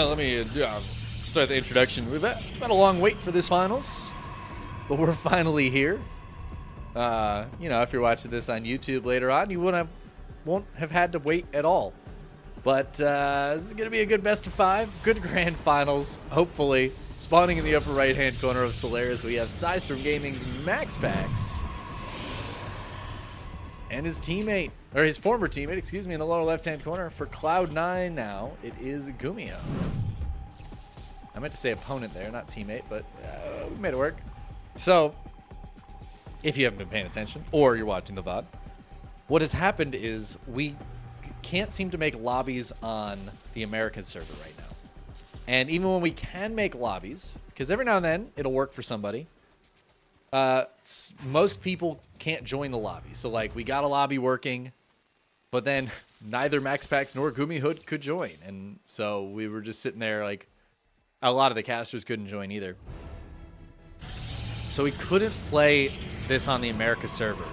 let me start the introduction. We've had a long wait for this finals, but we're finally here. You know, if you're watching this on YouTube later on, you won't have had to wait at all. But this is going to be a good best of 5, good grand finals, hopefully. Spawning in the upper right-hand corner of Solaris, we have Systrom Gaming's MaxPax. And his teammate, or his former teammate, excuse me, in the lower left-hand corner for Cloud9 now, it is GuMiho. I meant to say opponent there, not teammate, but we made it work. So, if you haven't been paying attention, or you're watching the VOD, what has happened is we can't seem to make lobbies on the American server right now. And even when we can make lobbies, because every now and then it'll work for somebody, most people can't join the lobby. So, like, we got a lobby working, but then neither MaxPax nor GuMiho could join. And so we were just sitting there, like, a lot of the casters couldn't join either. So we couldn't play this on the America server.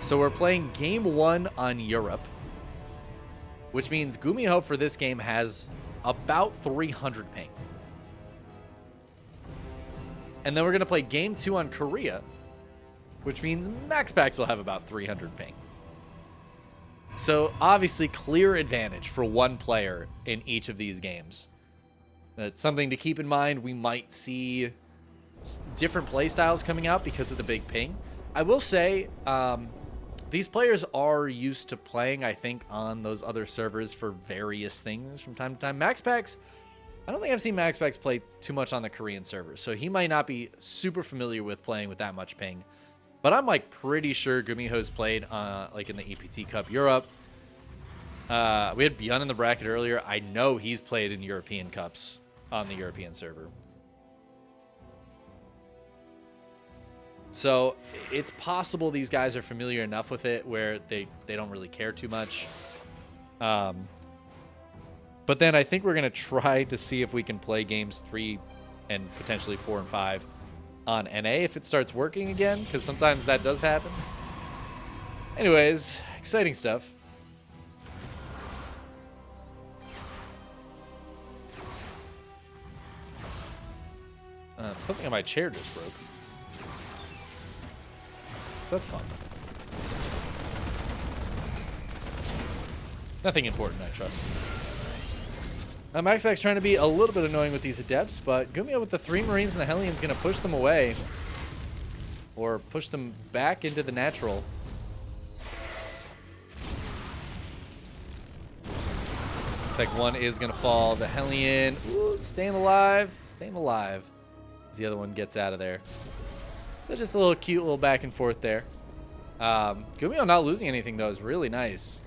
So we're playing game 1 on Europe, which means GuMiho for this game has about 300 ping. And then we're going to play game 2 on Korea, which means MaxPax will have about 300 ping. So obviously clear advantage for one player in each of these games. That's something to keep in mind. We might see different play styles coming out because of the big ping. I will say these players are used to playing, I think, on those other servers for various things from time to time. MaxPax, I don't think I've seen MaxPax play too much on the Korean server, so he might not be super familiar with playing with that much ping. But I'm like pretty sure GuMiho's played like in the EPT Cup Europe. We had Bjorn in the bracket earlier. I know he's played in European Cups on the European server. So it's possible these guys are familiar enough with it where they don't really care too much. But then I think we're going to try to see if we can play games 3 and potentially 4 and 5 on NA if it starts working again, because sometimes that does happen. Anyways, exciting stuff. Something on my chair just broke. So that's fun. Nothing important, I trust. MaxPax trying to be a little bit annoying with these adepts, but GuMiho with the 3 Marines and the Hellions going to push them away. Or push them back into the natural. Looks like one is going to fall. The Hellion, ooh, staying alive. Staying alive. As the other one gets out of there. So just a little cute little back and forth there. GuMiho not losing anything, though, is really nice.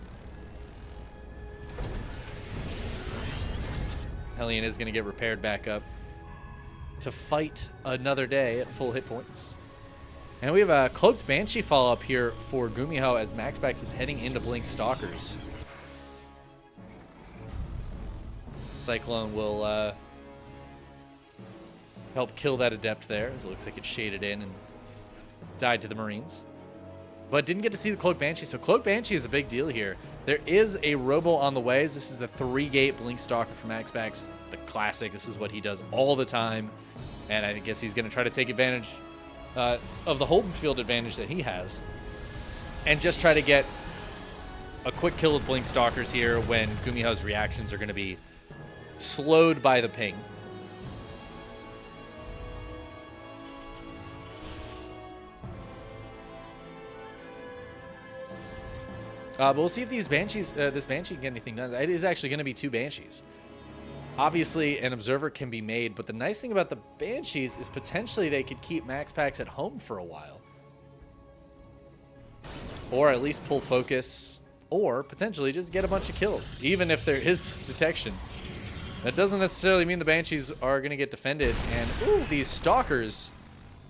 Hellion is going to get repaired back up to fight another day at full hit points. And we have a Cloaked Banshee follow-up here for GuMiho as MaxPax is heading into Blink Stalkers. Cyclone will help kill that Adept there, as it looks like it shaded in and died to the Marines. But didn't get to see the Cloaked Banshee, so Cloaked Banshee is a big deal here. There is a Robo on the ways. This is the 3-gate Blink Stalker from MaxPax, the classic. This is what he does all the time. And I guess he's going to try to take advantage of the Holden field advantage that he has. And just try to get a quick kill with Blink Stalkers here when GuMiho's reactions are going to be slowed by the ping. But we'll see if these Banshees, this Banshee can get anything done. It is actually going to be 2 Banshees. Obviously, an Observer can be made, but the nice thing about the Banshees is potentially they could keep MaxPax at home for a while. Or at least pull focus, or potentially just get a bunch of kills, even if there is detection. That doesn't necessarily mean the Banshees are going to get defended. And, ooh, these Stalkers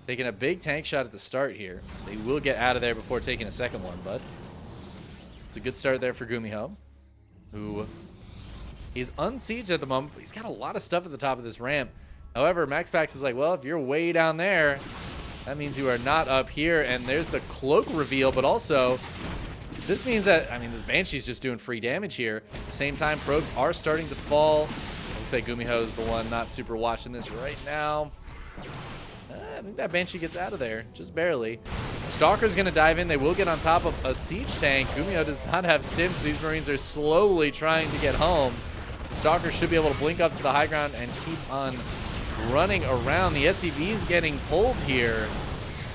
taking a big tank shot at the start here. They will get out of there before taking a second one, but it's a good start there for GuMiho, who is unsieged at the moment, but he's got a lot of stuff at the top of this ramp. However, MaxPax is like, well, if you're way down there, that means you are not up here. And there's the cloak reveal, but also this means that, I mean, this Banshee's just doing free damage here. At the same time, probes are starting to fall. Looks like GuMiho is the one not super watching this right now. I think that Banshee gets out of there, just barely. Stalker's going to dive in. They will get on top of a siege tank. GuMiho does not have stims, so these Marines are slowly trying to get home. Stalker should be able to blink up to the high ground and keep on running around. The SCV's getting pulled here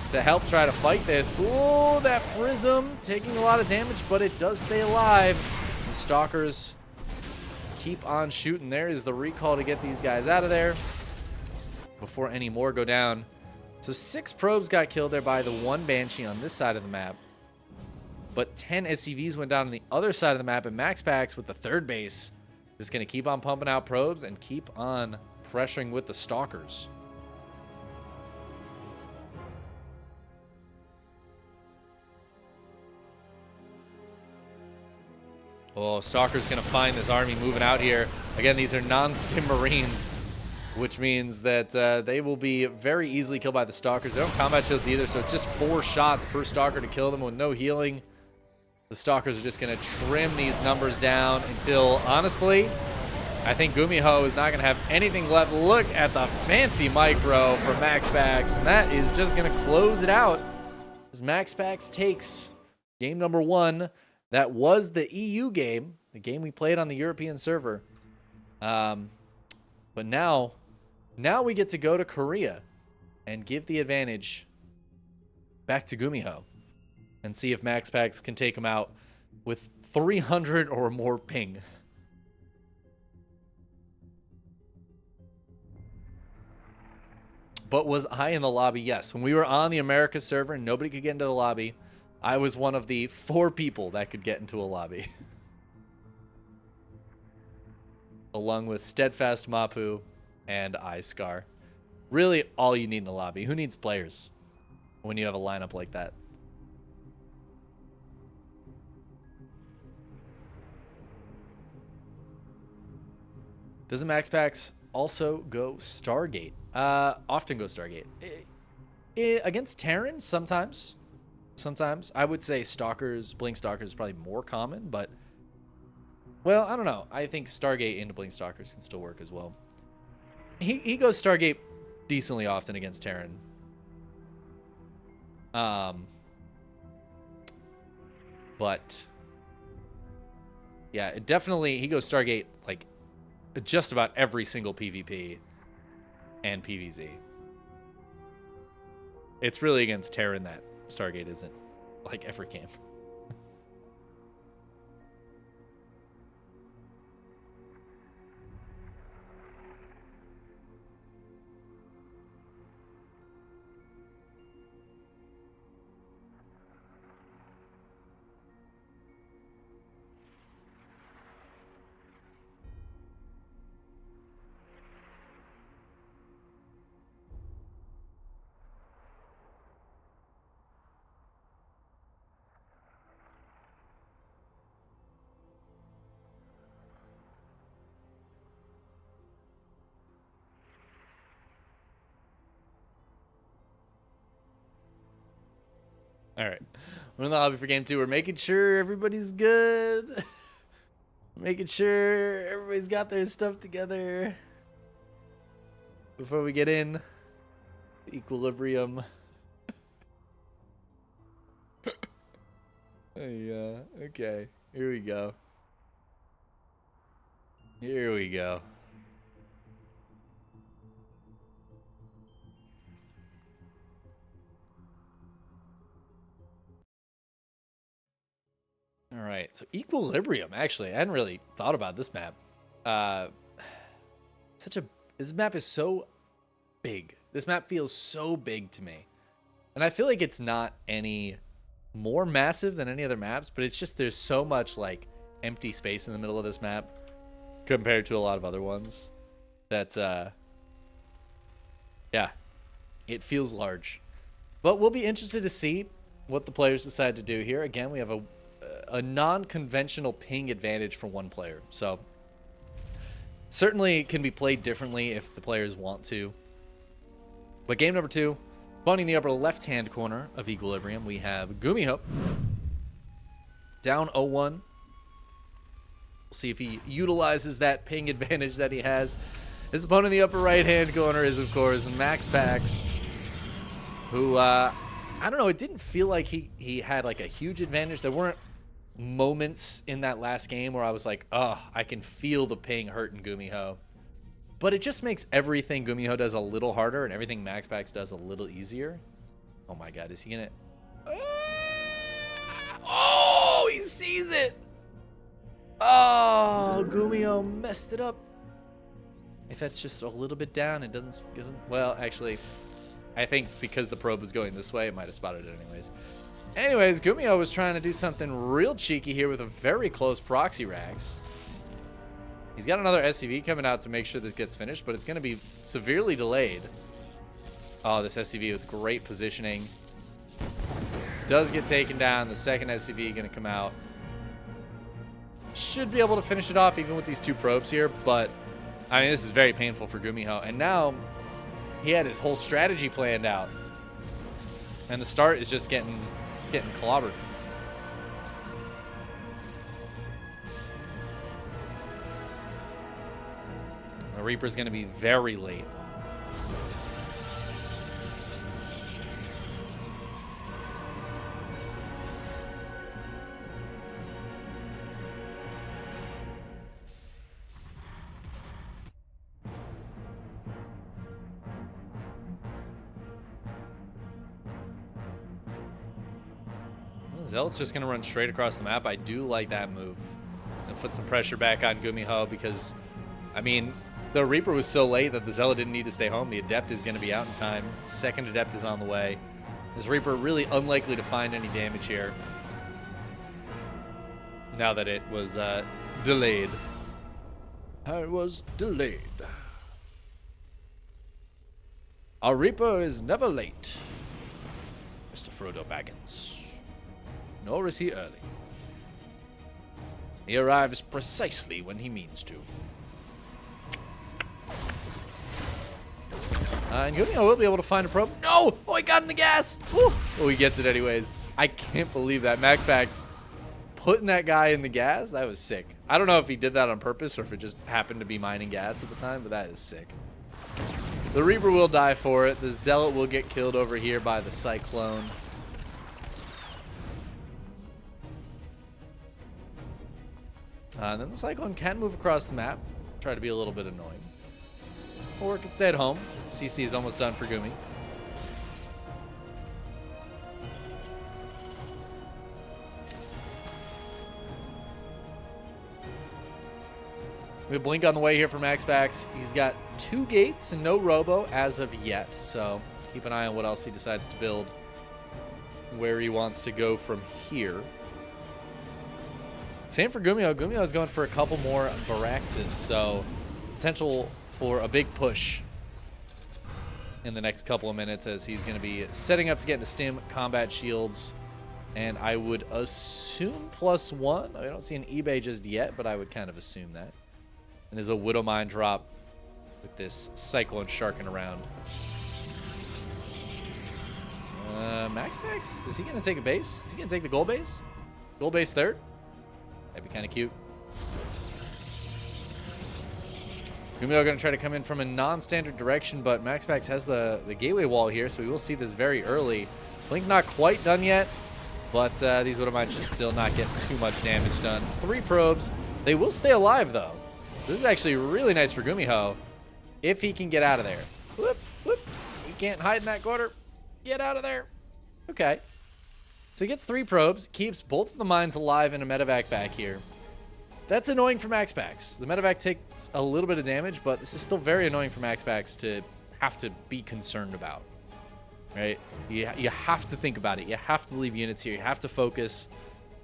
to help try to fight this. Ooh, that Prism taking a lot of damage, but it does stay alive. The Stalkers keep on shooting. There is the recall to get these guys out of there before any more go down. So 6 probes got killed there by the 1 Banshee on this side of the map. But 10 SCVs went down on the other side of the map, and MaxPax with the 3rd base just going to keep on pumping out probes and keep on pressuring with the Stalkers. Oh, Stalker's going to find this army moving out here. Again, these are non-stim Marines, which means that they will be very easily killed by the Stalkers. They don't combat shields either, so it's just 4 shots per Stalker to kill them with no healing. The Stalkers are just going to trim these numbers down until, honestly, I think GuMiho is not going to have anything left. Look at the fancy micro for MaxPax, and that is just going to close it out as MaxPax takes game number 1. That was the EU game, the game we played on the European server. But now we get to go to Korea and give the advantage back to GuMiho and see if MaxPax can take him out with 300 or more ping. But was I in the lobby? Yes. When we were on the Americas server and nobody could get into the lobby, I was one of the 4 people that could get into a lobby. Along with Steadfast Mapu and iScar. Really all you need in a lobby. Who needs players when you have a lineup like that? Doesn't MaxPax also go Stargate? Often go Stargate. Against Terran, sometimes. Sometimes. I would say Stalkers, Blink Stalkers is probably more common, but, well, I don't know. I think Stargate into Blink Stalkers can still work as well. He goes Stargate decently often against Terran. But, yeah, it definitely, he goes Stargate, like, just about every single PvP and PvZ. It's really against Terran that Stargate isn't, like, every game. All right, we're in the lobby for game 2. We're making sure everybody's good. Making sure everybody's got their stuff together before we get in. Equilibrium. Yeah, okay. Here we go. Here we go. All right, so Equilibrium. Actually, I hadn't really thought about this map. This map is so big. This map feels so big to me, and I feel like it's not any more massive than any other maps, but it's just there's so much like empty space in the middle of this map compared to a lot of other ones. That's yeah, it feels large, but we'll be interested to see what the players decide to do here. Again, we have a non-conventional ping advantage for one player, so certainly can be played differently if the players want to. But game number 2, spawning in the upper left-hand corner of Equilibrium, we have GuMiho down 0-1. We'll see if he utilizes that ping advantage that he has. His opponent in the upper right-hand corner is, of course, MaxPax, who, I don't know, it didn't feel like he had, like, a huge advantage. There weren't moments in that last game where I was like, oh, I can feel the ping hurting GuMiho. But it just makes everything GuMiho does a little harder and everything MaxPax does a little easier. Oh, my God, is he going to... Oh, he sees it! Oh, GuMiho messed it up. If that's just a little bit down, it doesn't... Well, actually, I think because the probe was going this way, it might have spotted it anyways. Anyways, GuMiho was trying to do something real cheeky here with a very close proxy racks. He's got another SCV coming out to make sure this gets finished, but it's going to be severely delayed. Oh, this SCV with great positioning. Does get taken down. The second SCV going to come out. Should be able to finish it off even with these two probes here, but I mean, this is very painful for GuMiho. And now he had his whole strategy planned out. And the start is just getting clobbered. The Reaper's going to be very late. Zealot's just going to run straight across the map. I do like that move. And put some pressure back on GuMiho because, I mean, the Reaper was so late that the Zealot didn't need to stay home. The Adept is going to be out in time. Second Adept is on the way. This Reaper really unlikely to find any damage here. Now that it was delayed. I was delayed. Our Reaper is never late. Mr. Frodo Baggins. Nor is he early. He arrives precisely when he means to. And GuMiho will be able to find a probe. No! Oh, he got in the gas! Woo! Oh, he gets it anyways. I can't believe that. MaxPax putting that guy in the gas, that was sick. I don't know if he did that on purpose or if it just happened to be mining gas at the time, but that is sick. The Reaper will die for it. The Zealot will get killed over here by the Cyclone. And then the Cyclone can move across the map, try to be a little bit annoying. Or it can stay at home. CC is almost done for Gumi. We have Blink on the way here for MaxPax. He's got 2 gates and no Robo as of yet, so keep an eye on what else he decides to build, where he wants to go from here. Same for GuMiho. GuMiho is going for a couple more Baraxes, so potential for a big push in the next couple of minutes as he's going to be setting up to get into Stim combat shields. And I would assume +1. I don't see an eBay just yet, but I would kind of assume that. And there's a Widow Mine drop with this Cyclone sharking around. MaxPax, is he going to take a base? Is he going to take the gold base? Gold base third? That'd be kind of cute. GuMiho going to try to come in from a non-standard direction, but MaxPax has the gateway wall here, so we will see this very early. Blink not quite done yet, but these Widow Mines should still not get too much damage done. 3 probes. They will stay alive, though. This is actually really nice for GuMiho if he can get out of there. Whoop, whoop. You can't hide in that corner. Get out of there. Okay. So he gets 3 probes, keeps both of the mines alive in a medevac back here. That's annoying for MaxPax. The medevac takes a little bit of damage, but this is still very annoying for MaxPax to have to be concerned about. Right? You have to think about it. You have to leave units here. You have to focus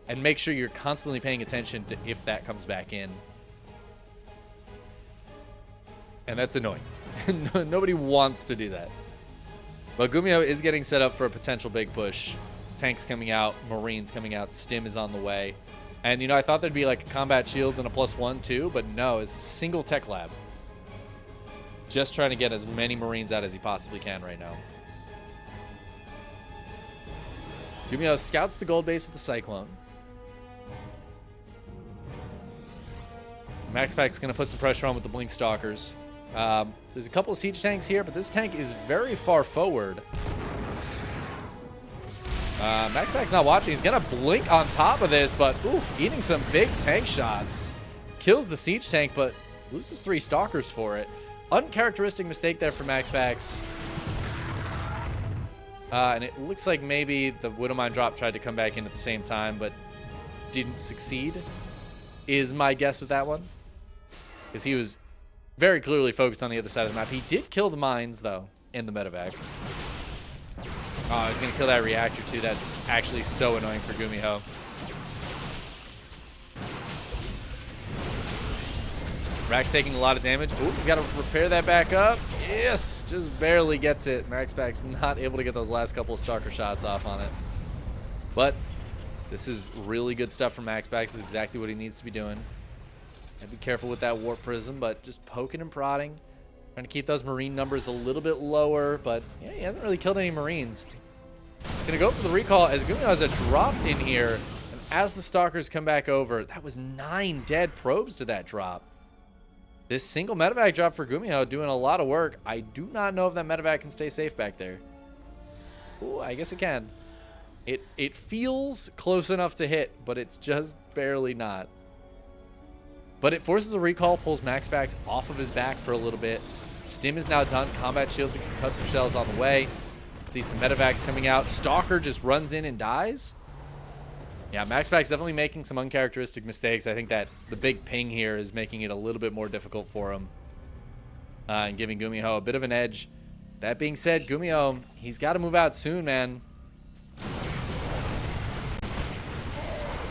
and make sure you're constantly paying attention to if that comes back in. And that's annoying. Nobody wants to do that. But GuMiho is getting set up for a potential big push. Tanks coming out, Marines coming out, Stim is on the way. And, you know, I thought there'd be like combat shields and a +1 too, but no, it's a single tech lab. Just trying to get as many Marines out as he possibly can right now. GuMiho scouts the gold base with the Cyclone. MaxPax going to put some pressure on with the Blink Stalkers. There's a couple of siege tanks here, but this tank is very far forward. MaxPax not watching. He's going to blink on top of this, but oof, eating some big tank shots. Kills the siege tank, but loses 3 Stalkers for it. Uncharacteristic mistake there for MaxPax. And it looks like maybe the Widowmine drop tried to come back in at the same time, but didn't succeed, is my guess with that one. Because he was very clearly focused on the other side of the map. He did kill the mines, though, in the medevac. Oh, he's going to kill that reactor, too. That's actually so annoying for GuMiho. Rack's taking a lot of damage. Ooh, he's got to repair that back up. Yes, just barely gets it. MaxPax not able to get those last couple of Stalker shots off on it. But this is really good stuff from MaxPax. It's exactly what he needs to be doing. And be careful with that Warp Prism, but just poking and prodding. Trying to keep those Marine numbers a little bit lower, but yeah, he hasn't really killed any Marines. Gonna go for the recall as GuMiho has a drop in here. And as the Stalkers come back over, that was 9 dead probes to that drop. This single medevac drop for GuMiho doing a lot of work. I do not know if that medevac can stay safe back there. Ooh, I guess it can. It feels close enough to hit, but it's just barely not. But it forces a recall, pulls MaxPax off of his back for a little bit. Stim is now done. Combat shields and concussive shells on the way. See some medevacs coming out. Stalker just runs in and dies. Yeah, MaxPax definitely making some uncharacteristic mistakes. I think that the big ping here is making it a little bit more difficult for him. And giving GuMiho a bit of an edge. That being said, GuMiho, he's got to move out soon, man.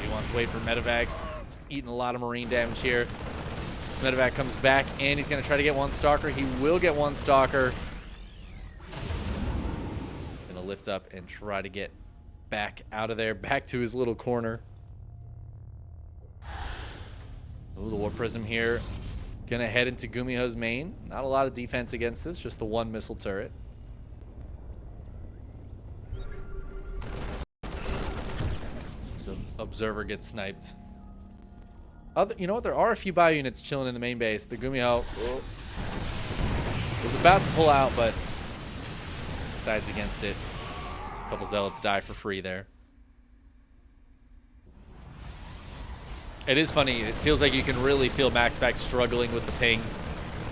He wants to wait for medevacs. Just eating a lot of Marine damage here. This medevac comes back, and he's going to try to get 1 Stalker. He will get 1 Stalker. Going to lift up and try to get back out of there, back to his little corner. Ooh, the Warp Prism here. Gonna head into GuMiho's main. Not a lot of defense against this, just the 1 missile turret. The Observer gets sniped. You know what? There are a few bio units chilling in the main base. The GuMiho was about to pull out, but decides against it. A couple Zealots die for free there. It is funny. It feels like you can really feel MaxPax struggling with the ping.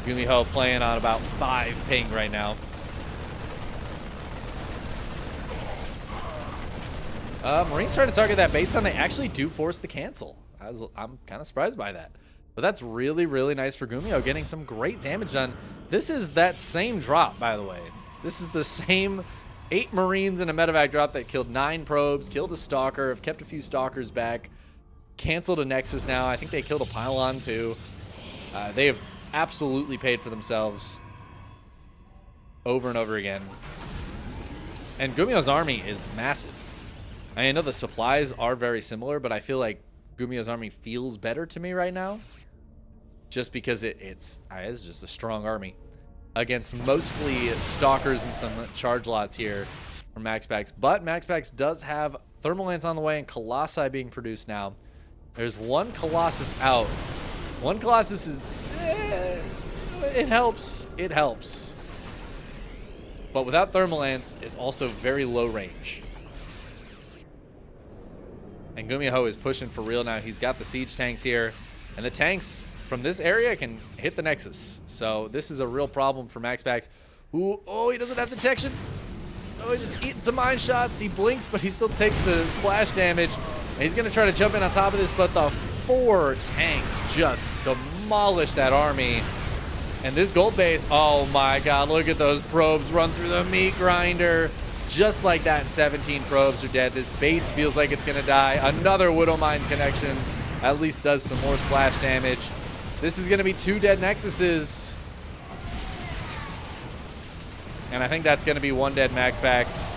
GuMiho playing on about 5 ping right now. Marines trying to target that base down. They actually do force the cancel. I'm kind of surprised by that. But that's really, really nice for GuMiho, getting some great damage done. This is that same drop, by the way. This is the same 8 Marines in a medevac drop that killed 9 probes, killed a Stalker, have kept a few Stalkers back, canceled a Nexus now. I think they killed a Pylon too. They have absolutely paid for themselves over and over again. And GuMiho's army is massive. I know the supplies are very similar, but I feel like GuMiho's army feels better to me right now. Just because it's just a strong army. Against mostly Stalkers and some charge lots here from MaxPax. But MaxPax does have Thermal Lance on the way and Colossi being produced now. There's 1 Colossus out. 1 Colossus is... it helps. It helps. But without Thermal Lance, it's also very low range. And GuMiho is pushing for real now. He's got the siege tanks here. And the tanks from this area can hit the Nexus. So this is a real problem for MaxPax. Ooh, oh, he doesn't have detection. Oh, he's just eating some mine shots. He blinks, but he still takes the splash damage. And he's going to try to jump in on top of this, but the 4 tanks just demolish that army. And this gold base, oh my god, look at those probes run through the meat grinder. Just like that, 17 probes are dead. This base feels like it's going to die. Another Widowmine connection at least does some more splash damage. This is going to be 2 dead Nexuses. And I think that's going to be 1 dead MaxPax.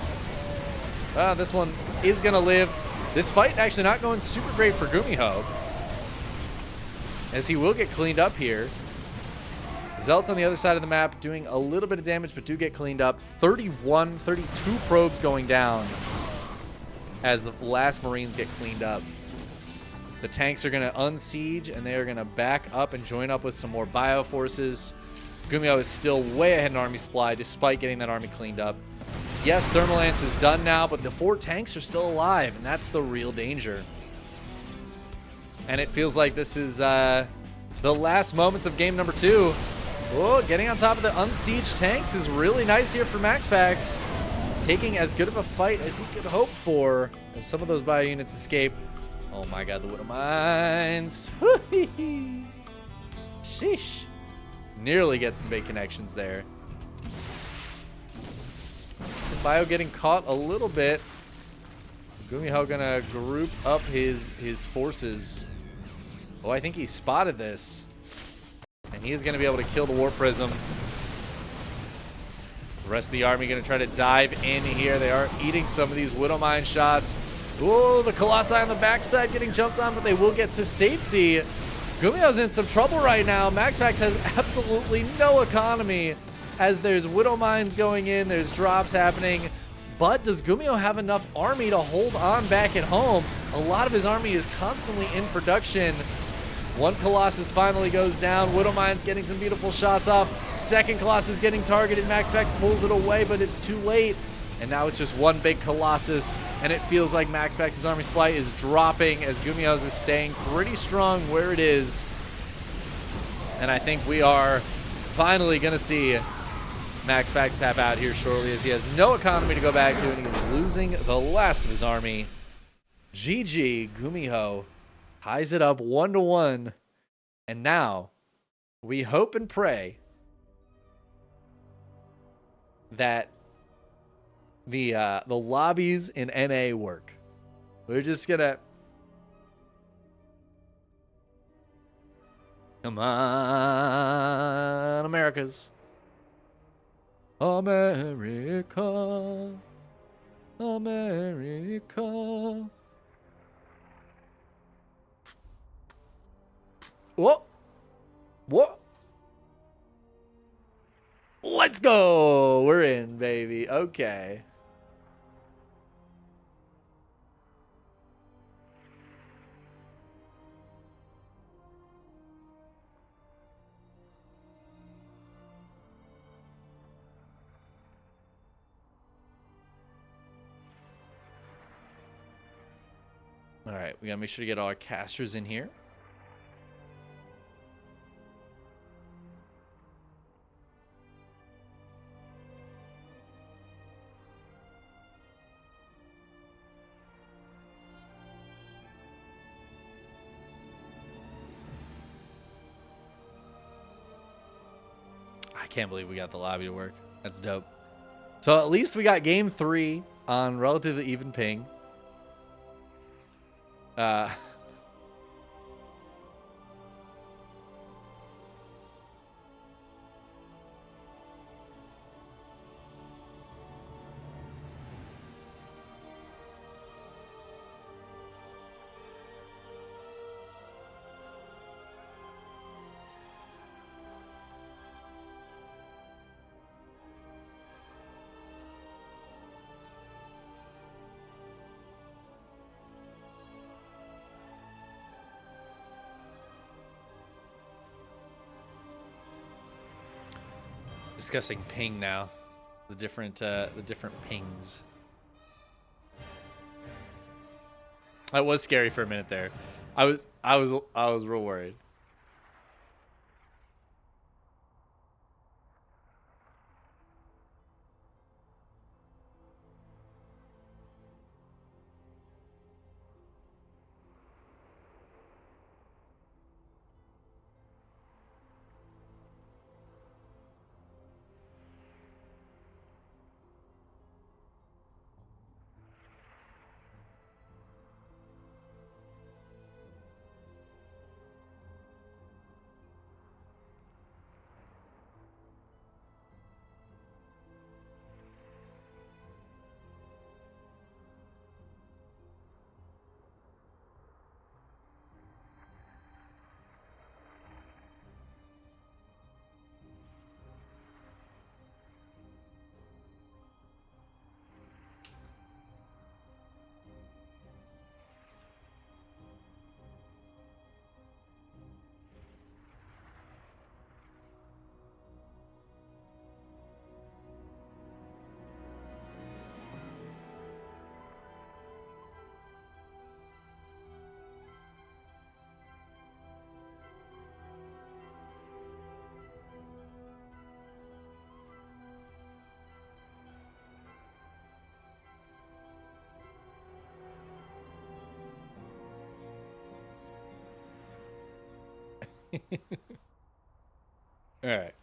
This one is going to live. This fight actually not going super great for GuMiho, as he will get cleaned up here. Zealots on the other side of the map doing a little bit of damage, but do get cleaned up. 32 probes going down as the last Marines get cleaned up. The tanks are going to unsiege, and they are going to back up and join up with some more bioforces. GuMiho is still way ahead in army supply, despite getting that army cleaned up. Yes, Thermalance is done now, but the 4 tanks are still alive, and that's the real danger. And it feels like this is the last moments of game number 2. Oh, getting on top of the unsieged tanks is really nice here for MaxPax. He's taking as good of a fight as he could hope for as some of those bio units escape. Oh my god, the Widow Mines. Sheesh. Nearly get some big connections there. Some bio getting caught a little bit. GuMiho gonna group up his forces. Oh, I think he spotted this. And he is gonna be able to kill the War Prism. The rest of the army gonna try to dive in here. They are eating some of these Widow Mine shots. Oh, the Colossi on the backside getting jumped on, but they will get to safety. GuMiho's in some trouble right now. MaxPax has absolutely no economy as there's Widow Mines going in, there's drops happening. But does GuMiho have enough army to hold on back at home? A lot of his army is constantly in production. One Colossus finally goes down. Widow Mines getting some beautiful shots off. Second Colossus getting targeted. MaxPax pulls it away, but it's too late. And now it's just one big Colossus, and it feels like MaxPax's army supply is dropping as GuMiho's is staying pretty strong where it is. And I think we are finally going to see MaxPax tap out here shortly as he has no economy to go back to, and he is losing the last of his army. GG, GuMiho ties it up 1-1. And now we hope and pray that the lobbies in NA work. We're just gonna come on, Americas. America. America. Whoa. Whoa. Let's go. We're in, baby. Okay. All right, we gotta make sure to get all our casters in here. I can't believe we got the lobby to work. That's dope. So at least we got game 3 on relatively even ping. Discussing ping now, the different pings. That was scary for a minute there. I was real worried. All right.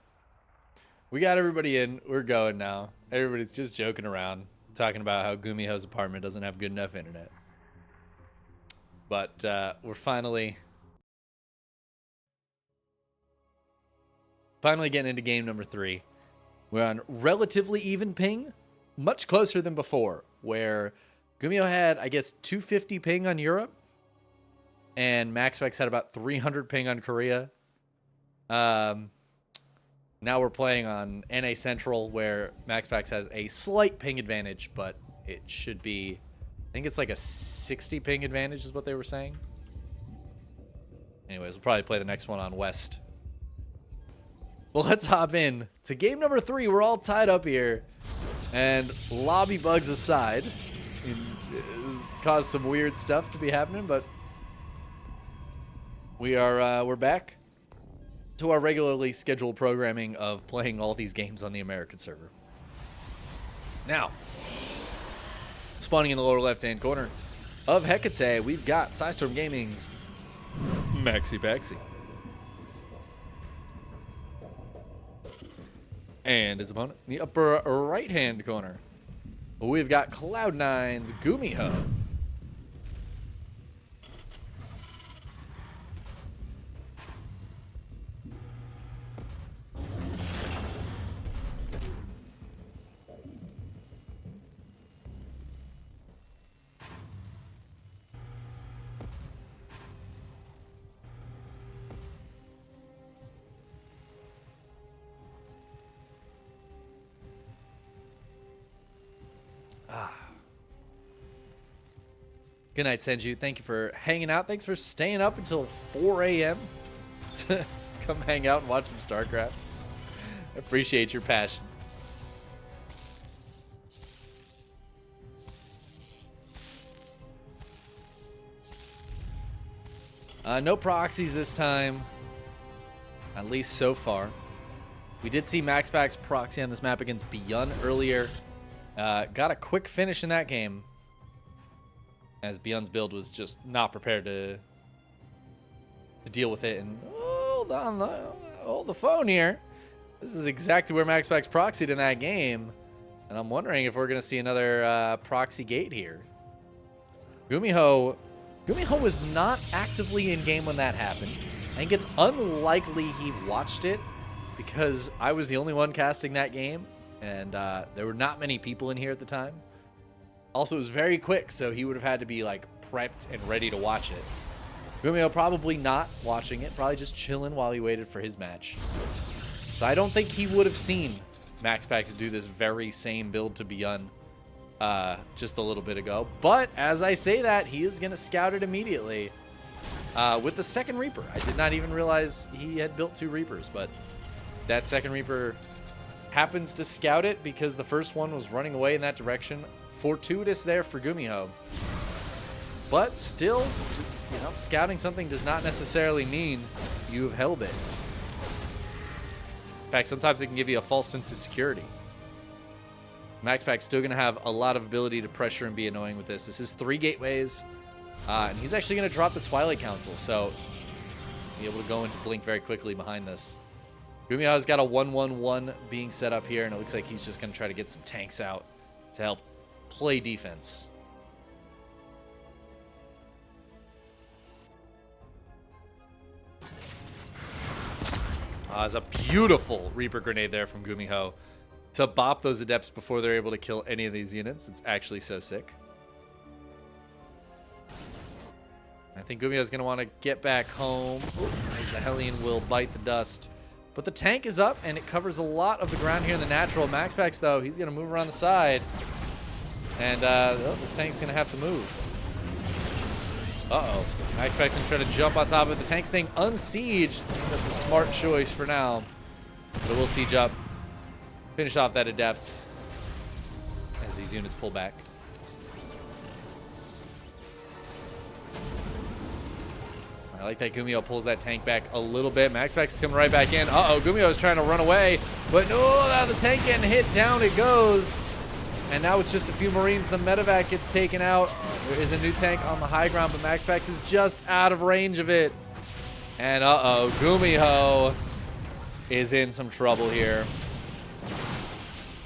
We got everybody in. We're going now. Everybody's just joking around, talking about how GuMiho's apartment doesn't have good enough internet. But we're finally getting into game number 3. We're on relatively even ping, much closer than before, where GuMiho had, I guess, 250 ping on Europe, and MaxPax had about 300 ping on Korea. Now we're playing on NA Central, where MaxPax has a slight ping advantage, but it should be, I think it's like a 60 ping advantage is what they were saying. Anyways, we'll probably play the next one on West. Well, let's hop in to game number 3. We're all tied up here, and lobby bugs aside, it caused some weird stuff to be happening, but we're back to our regularly scheduled programming of playing all these games on the American server. Now, spawning in the lower left-hand corner of Hecate, we've got Psystorm Gaming's MaxPax. And his opponent in the upper right-hand corner, we've got Cloud9's GuMiho. Good night, Senju. Thank you for hanging out. Thanks for staying up until 4 a.m. to come hang out and watch some StarCraft. I appreciate your passion. No proxies this time, at least so far. We did see MaxPax proxy on this map against Beyond earlier. Got a quick finish in that game, as Beyond's build was just not prepared to deal with it. And hold the phone here. This is exactly where MaxPax proxied in that game, and I'm wondering if we're going to see another proxy gate here. GuMiho was not actively in game when that happened. I think it's unlikely he watched it, because I was the only one casting that game, and there were not many people in here at the time. Also, it was very quick, so he would have had to be like prepped and ready to watch it. GuMiho probably not watching it, probably just chilling while he waited for his match. So I don't think he would have seen MaxPax do this very same build to Beyond just a little bit ago. But as I say that, he is going to scout it immediately with the second Reaper. I did not even realize he had built 2 Reapers, but that second Reaper happens to scout it because the first one was running away in that direction. Fortuitous there for GuMiho. But still, you know, scouting something does not necessarily mean you've held it. In fact, sometimes it can give you a false sense of security. MaxPax's still going to have a lot of ability to pressure and be annoying with this. This is 3 gateways, and he's actually going to drop the Twilight Council, so be able to go into Blink very quickly behind this. GuMiho's got a 1-1-1 being set up here, and it looks like he's just going to try to get some tanks out to help play defense. It's a beautiful Reaper grenade there from GuMiho to bop those Adepts before they're able to kill any of these units. It's actually so sick. I think GuMiho's going to want to get back home as the Hellion will bite the dust. But the tank is up, and it covers a lot of the ground here in the natural. MaxPax, though, he's going to move around the side. And this tank's going to have to move. Uh-oh. MaxPax going to try to jump on top of it. The tank's staying unsieged. I think that's a smart choice for now. But we'll siege up. Finish off that Adept as these units pull back. I like that GuMiho pulls that tank back a little bit. MaxPax is coming right back in. Uh-oh, GuMiho is trying to run away. But no, now the tank getting hit. Down it goes. And now it's just a few Marines. The medevac gets taken out. There is a new tank on the high ground, but MaxPax is just out of range of it. And uh-oh, GuMiho is in some trouble here.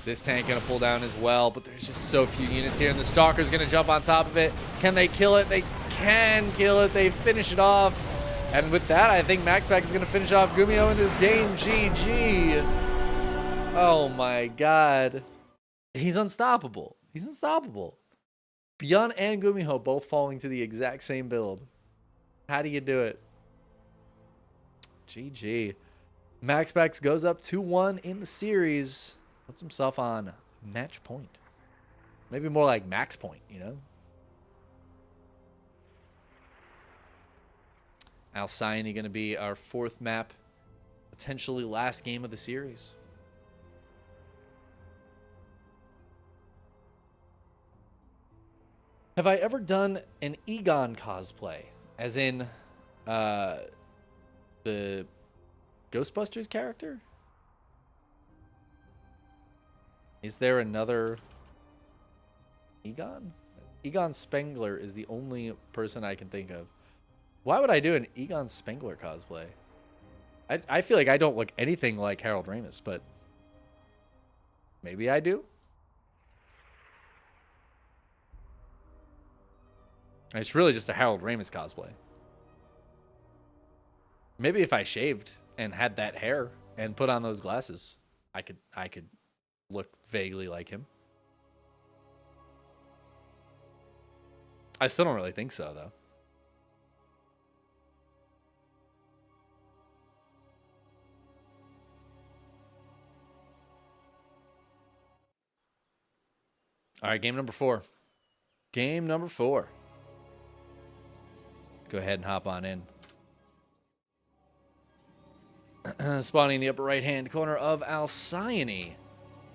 This tank gonna pull down as well, but there's just so few units here, and the Stalker's gonna jump on top of it. Can they kill it? They can kill it. They finish it off. And with that, I think MaxPax is gonna finish off GuMiho in this game. GG. Oh my god. He's unstoppable. He's unstoppable. Beyond and GuMiho both falling to the exact same build. How do you do it? GG. MaxPax goes up 2-1 in the series. Puts himself on match point. Maybe more like max point, you know? Alcyone going to be our fourth map. Potentially last game of the series. Have I ever done an Egon cosplay? As in, the Ghostbusters character? Is there another Egon? Egon Spengler is the only person I can think of. Why would I do an Egon Spengler cosplay? I feel like I don't look anything like Harold Ramis, but maybe I do. It's really just a Harold Ramis cosplay. Maybe if I shaved and had that hair and put on those glasses, I could look vaguely like him. I still don't really think so, though. All right, game number 4. Game number 4. Go ahead and hop on in. Spawning in the upper right-hand corner of Alcyone.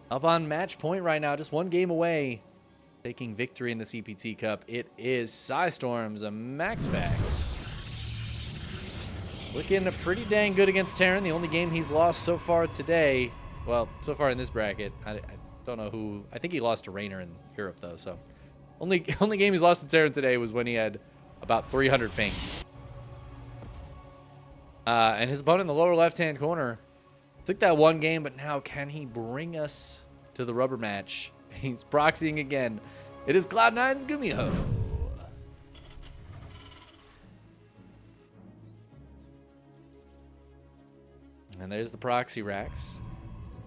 Up on match point right now, just one game away. Taking victory in the CPT Cup. It is Psystorm's MaxPax. Looking pretty dang good against Terran. The only game he's lost so far today. Well, so far in this bracket. I don't know who. I think he lost to Rainer in Europe, though. So only game he's lost to Terran today was when he had about 300 ping. And his opponent in the lower left-hand corner took that one game, but now can he bring us to the rubber match? He's proxying again. It is Cloud9's GuMiho. And there's the proxy racks.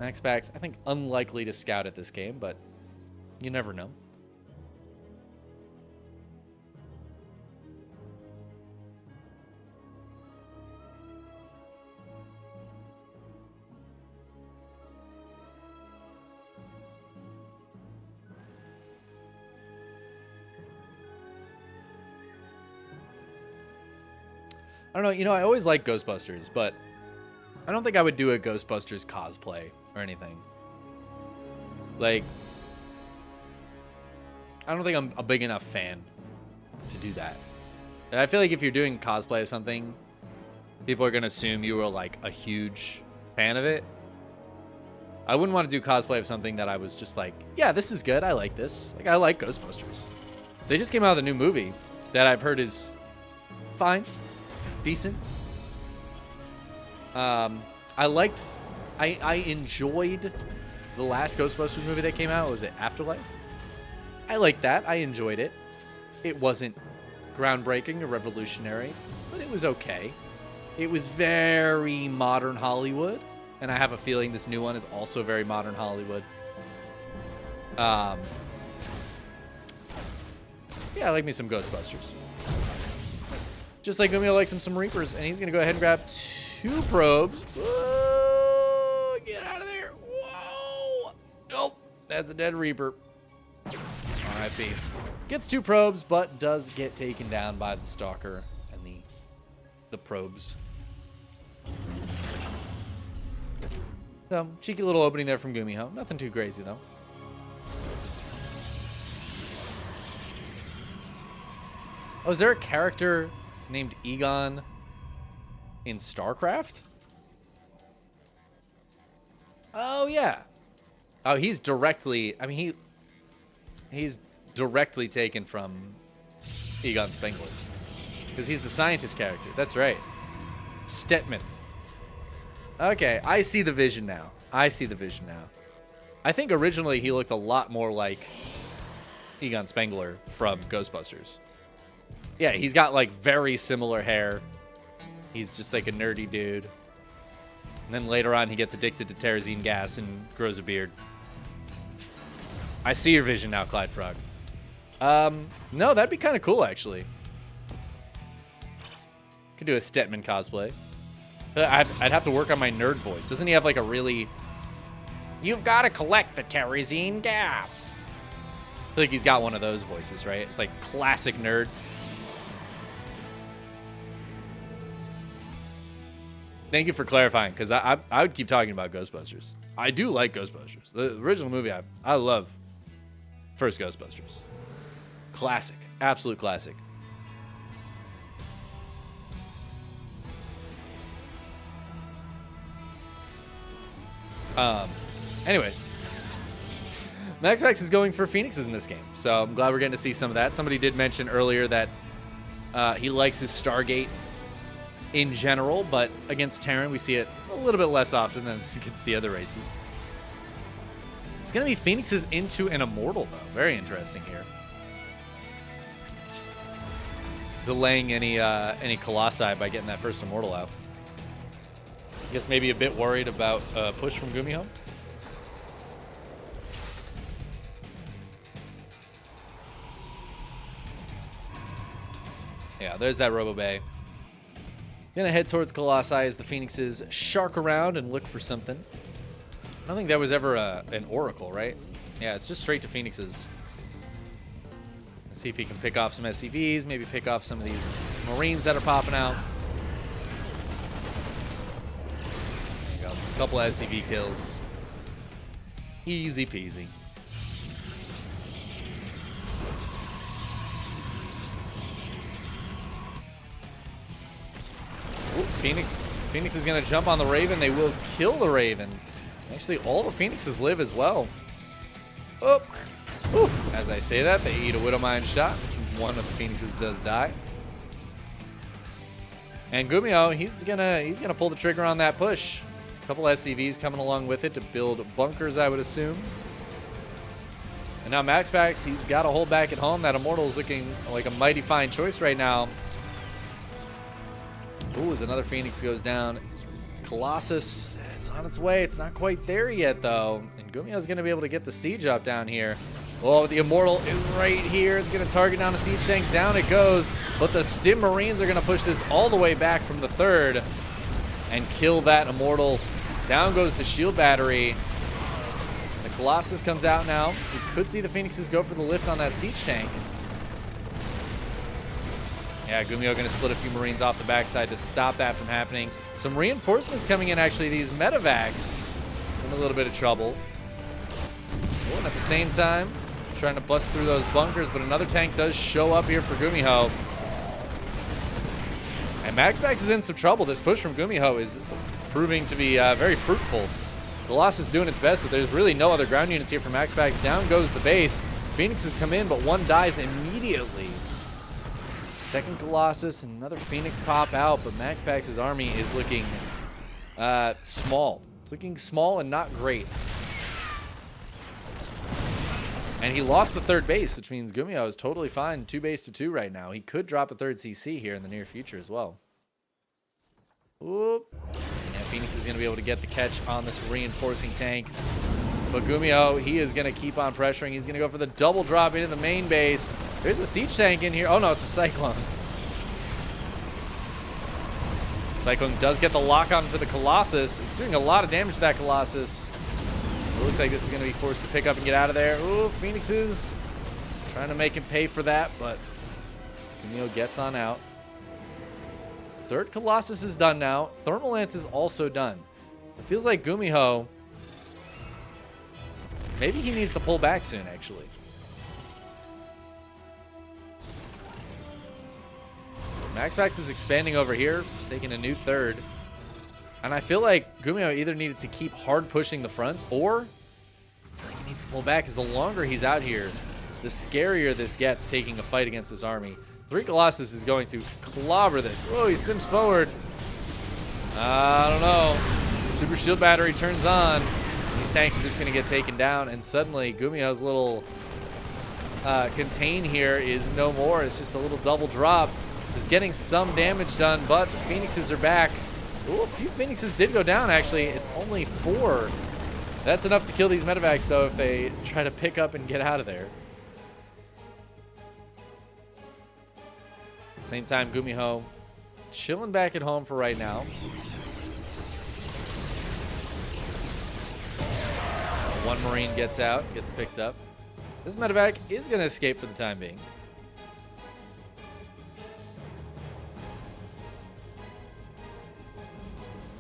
MaxPax, I think, unlikely to scout at this game, but you never know. I don't know, you know, I always like Ghostbusters, but I don't think I would do a Ghostbusters cosplay or anything. Like, I don't think I'm a big enough fan to do that. And I feel like if you're doing cosplay of something, people are going to assume you were like a huge fan of it. I wouldn't want to do cosplay of something that I was just like, yeah, this is good. I like this. Like, I like Ghostbusters. They just came out with a new movie that I've heard is fine. Decent. I enjoyed the last Ghostbusters movie that came out. Was it Afterlife? I liked that. I enjoyed it. It wasn't groundbreaking or revolutionary, but it was okay. It was very modern Hollywood, and I have a feeling this new one is also very modern Hollywood. Yeah, I like me some Ghostbusters. Just like GuMiho likes him some Reapers, and he's going to go ahead and grab 2 probes. Whoa, get out of there. Whoa. Nope, that's a dead Reaper. RIP. Gets 2 probes, but does get taken down by the Stalker and the probes. So, cheeky little opening there from GuMiho. Nothing too crazy, though. Oh, is there a character named Egon in StarCraft? Oh, yeah. Oh, he's directly... I mean, he's directly taken from Egon Spengler. Because he's the scientist character. That's right. Stetman. Okay, I see the vision now. I see the vision now. I think originally he looked a lot more like Egon Spengler from Ghostbusters. Yeah, he's got like very similar hair. He's just like a nerdy dude. And then later on he gets addicted to terrazine gas and grows a beard. I see your vision now, Clyde Frog. No, that'd be kind of cool actually. Could do a Stetman cosplay. I'd have to work on my nerd voice. Doesn't he have like a really... You've got to collect the terrazine gas. I feel like he's got one of those voices, right? It's like classic nerd. Thank you for clarifying, because I would keep talking about Ghostbusters. I do like Ghostbusters. The original movie, I love first Ghostbusters. Classic. Absolute classic. Anyways, MaxPax is going for Phoenixes in this game, so I'm glad we're getting to see some of that. Somebody did mention earlier that he likes his Stargate in general, but against Terran, we see it a little bit less often than against the other races. It's going to be Phoenixes into an Immortal, though. Very interesting here. Delaying any Colossi by getting that first Immortal out. I guess maybe a bit worried about push from GuMiho. Yeah, there's that Robo Bay. Gonna head towards Colossi as the Phoenixes shark around and look for something. I don't think that was ever an Oracle, right? Yeah, it's just straight to Phoenixes. Let's see if he can pick off some SCVs, maybe pick off some of these Marines that are popping out. There you go. A couple of SCV kills. Easy peasy. Ooh, Phoenix is going to jump on the Raven. They will kill the Raven. Actually, all the Phoenixes live as well. Oh. Ooh. As I say that, they eat a Widowmine shot. One of the Phoenixes does die. And GuMiho, he's gonna pull the trigger on that push. A couple SCVs coming along with it to build bunkers, I would assume. And now MaxPax, he's got to hold back at home. That Immortal is looking like a mighty fine choice right now. Ooh, as another Phoenix goes down. Colossus, it's on its way. It's not quite there yet, though. And GuMiho's going to be able to get the siege up down here. Oh, the Immortal is right here. It's going to target down a siege tank. Down it goes. But the Stim Marines are going to push this all the way back from the third and kill that Immortal. Down goes the shield battery. The Colossus comes out now. You could see the Phoenixes go for the lift on that siege tank. Yeah, GuMiho going to split a few Marines off the backside to stop that from happening. Some reinforcements coming in, actually. These medevacs in a little bit of trouble. Oh, and at the same time, trying to bust through those bunkers, but another tank does show up here for GuMiho. And MaxPax is in some trouble. This push from GuMiho is proving to be very fruitful. Colossus is doing its best, but there's really no other ground units here for MaxPax. Down goes the base. Phoenixes come in, but one dies immediately. Second Colossus, and another Phoenix pop out, but MaxPax's army is looking small. It's looking small and not great. And he lost the third base, which means GuMiho is totally fine 2-2 right now. He could drop a third CC here in the near future as well. Oop. Yeah, Phoenix is going to be able to get the catch on this reinforcing tank. But GuMiho, he is going to keep on pressuring. He's going to go for the double drop into the main base. There's a siege tank in here. Oh, no, it's a Cyclone. Cyclone does get the lock on to the Colossus. It's doing a lot of damage to that Colossus. It looks like this is going to be forced to pick up and get out of there. Ooh, Phoenixes trying to make him pay for that, but GuMiho gets on out. Third Colossus is done now. Thermal Lance is also done. It feels like GuMiho, maybe he needs to pull back soon, actually. MaxPax is expanding over here, taking a new third. And I feel like GuMiho either needed to keep hard pushing the front, or I feel like he needs to pull back, because the longer he's out here, the scarier this gets taking a fight against this army. 3 Colossus is going to clobber this. Whoa, he stims forward. I don't know. Super shield battery turns on. These tanks are just going to get taken down, and suddenly GuMiho's little contain here is no more. It's just a little double drop. Just getting some damage done, but the Phoenixes are back. Ooh, a few Phoenixes did go down, actually. It's only 4. That's enough to kill these medevacs, though, if they try to pick up and get out of there. Same time, GuMiho chilling back at home for right now. One Marine gets out, gets picked up. This medevac is going to escape for the time being.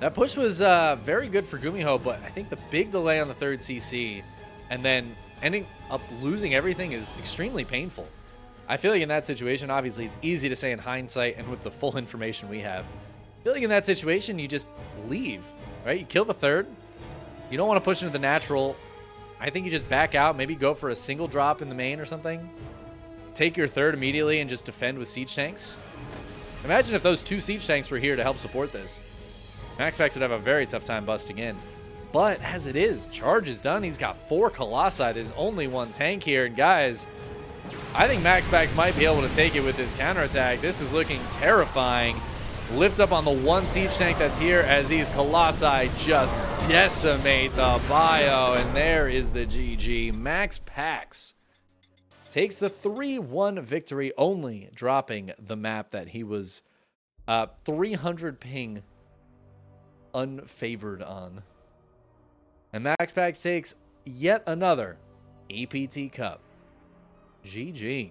That push was very good for GuMiho, but I think the big delay on the 3rd CC and then ending up losing everything is extremely painful. I feel like in that situation, obviously it's easy to say in hindsight and with the full information we have. I feel like in that situation, you just leave, right? You kill the 3rd. You don't want to push into the natural. I think you just back out, maybe go for a single drop in the main or something. Take your 3rd immediately and just defend with siege tanks. Imagine if those 2 siege tanks were here to help support this. MaxPax would have a very tough time busting in. But as it is, charge is done. He's got 4 Colossi. There's only 1 tank here. And guys, I think MaxPax might be able to take it with this counterattack. This is looking terrifying. Lift up on the 1 siege tank that's here as these Colossi just decimate the bio. And there is the GG. MaxPax takes the 3-1 victory, only dropping the map that he was 300 ping unfavored on. And MaxPax takes yet another EPT Cup. GG.